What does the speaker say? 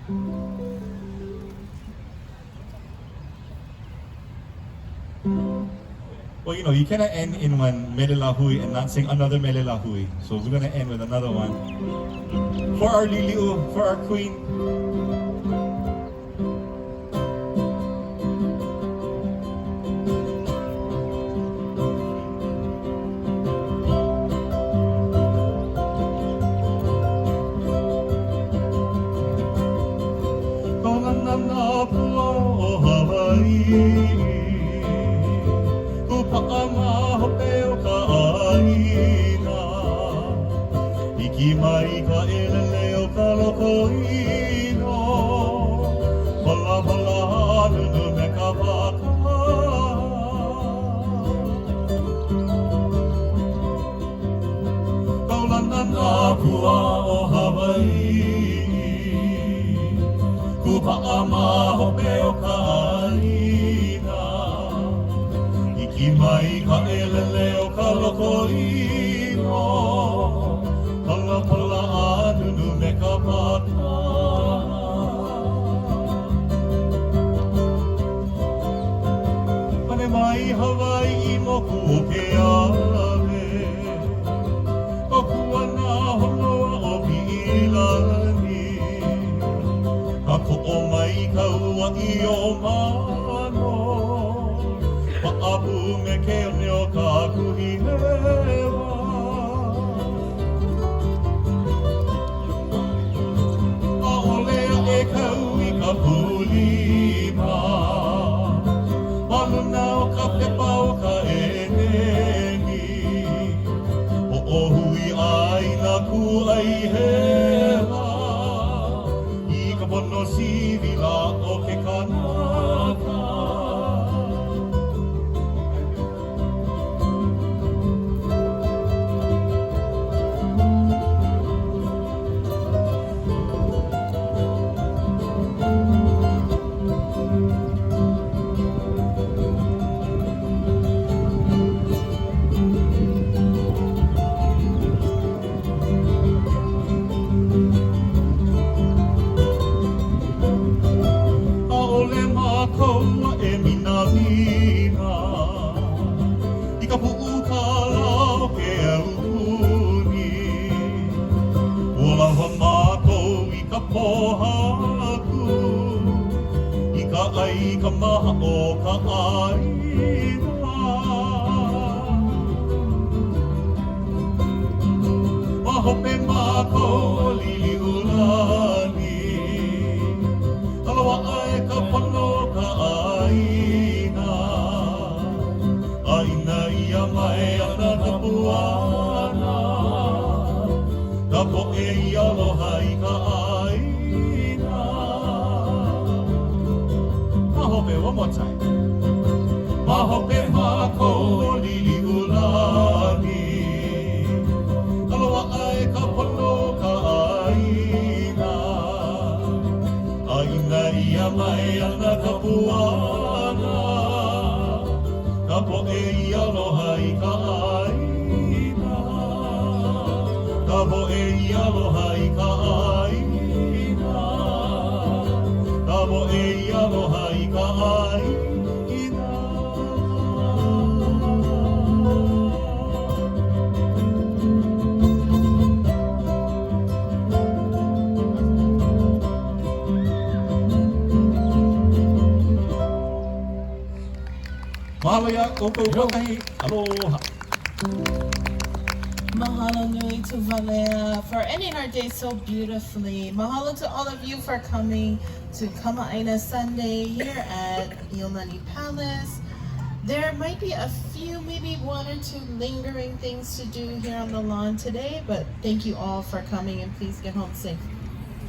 Well, you cannot end in one Melelahui and not sing another Melelahui. So we're gonna end with another one. For our Liliu, for our queen. Iki mai ka elele o ka loko ino Hala hala nunu me ka waka Kaulana nā pua o Hawaii Ku paa mahope o ka aina Iki mai ka elele o ka loko ino Pala pala anunu me ka pata Pane mai Hawaii i moku o ke ave O kuana honoa o Piilani Kako o mai ka ua i o mano Paapu me ke one o ka kuhi hewa Pulima Maluna o ka pepa o ka eneni O ohui ai na ku ai hela I ka pono sivila o ke kanaka Ai ka maha o ka aina Mahope mako lili ulani Alawa ai ka pono ka aina Aina ia mai ana ka puana Ka po e aloha i ka aina Mahope, one more time. Mahope mako lili ulani Aloha ai ka pono ka aina Aina ia mai ana ka puana Ka po e aloha i ka aina Ka po e aloha i ka aina Ka po e aloha i ka aina Mahalo ya koukou wakahi. Aloha. Mahalo nui to Valea for ending our day so beautifully. Mahalo to all of you for coming to Kama'aina Sunday here at Iolani Palace. There might be a few, maybe one or two lingering things to do here on the lawn today, but thank you all for coming and please get home safe.